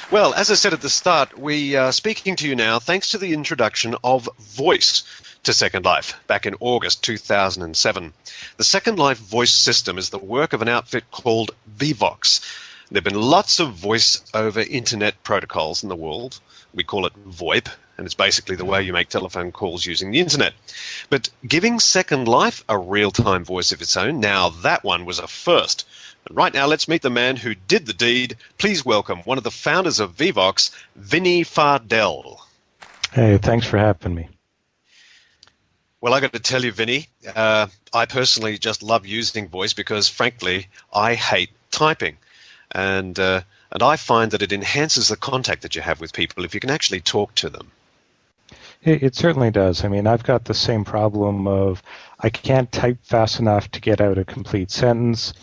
Well, as I said at the start, we are speaking to you now thanks to the introduction of voice to Second Life back in August 2007. The Second Life voice system is the work of an outfit called VOICE. There have been lots of voice over internet protocols in the world. We call it VoIP, and it's basically the way you make telephone calls using the internet. But giving Second Life a real-time voice of its own, now that one was a first. And right now, let's meet the man who did the deed. Please welcome one of the founders of VOICE, Vinny Fardel. Hey, thanks for having me. Well, I got to tell you, Vinny, I personally just love using voice because, frankly, I hate typing. And I find that it enhances the contact that you have with people if you can actually talk to them. It certainly does. I mean, I've got the same problem of I can't type fast enough to get out a complete sentence.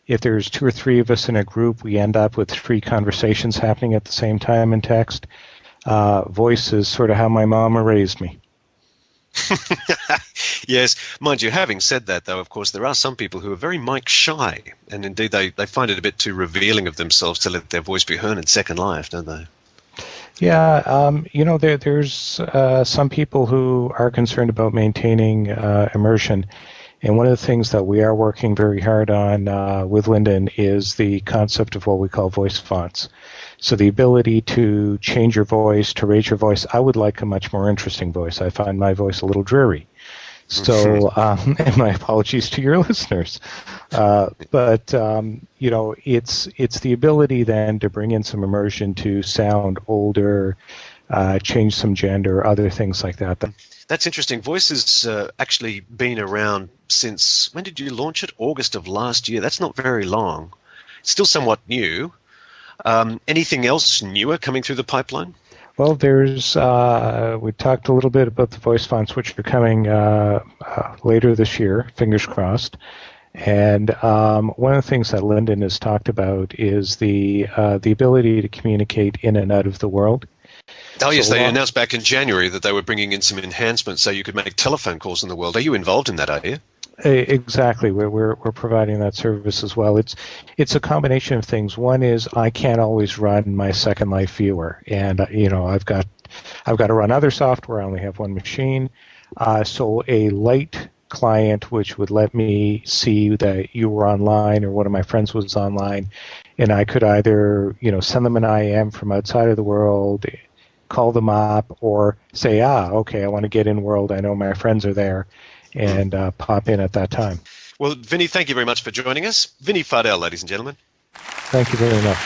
If there's 2 or 3 of us in a group, we end up with 3 conversations happening at the same time in text. Voice is sort of how my mama raised me. Yes, mind you, having said that, though, of course, there are some people who are very mic shy, and indeed they find it a bit too revealing of themselves to let their voice be heard in Second Life, don't they? Yeah, there's some people who are concerned about maintaining immersion, and one of the things that we are working very hard on with Lyndon is the concept of what we call voice fonts. So the ability to change your voice, to raise your voice. I would like a much more interesting voice. I find my voice a little dreary. So, and my apologies to your listeners. But it's the ability then to bring in some immersion, to sound older, change some gender, other things like that. That's interesting. Voice has actually been around since, when did you launch it? August of last year. That's not very long. It's still somewhat new. Anything else newer coming through the pipeline? Well, there's we talked a little bit about the voice fonts, which are coming later this year, fingers crossed. And one of the things that Lyndon has talked about is the ability to communicate in and out of the world. Oh, yes, they announced back in January that they were bringing in some enhancements so you could make telephone calls in the world. Are you involved in that, are you? Exactly. We're providing that service as well. It's a combination of things. One is I can't always run my Second Life viewer, and I've got to run other software. I only have one machine, so a light client which would let me see that you were online or one of my friends was online, and I could either send them an IM from outside of the world, call them up, or say, okay, I want to get in world. I know my friends are there. And pop in at that time. Well, Vinny, thank you very much for joining us. Vinny Fardel, ladies and gentlemen. Thank you very much.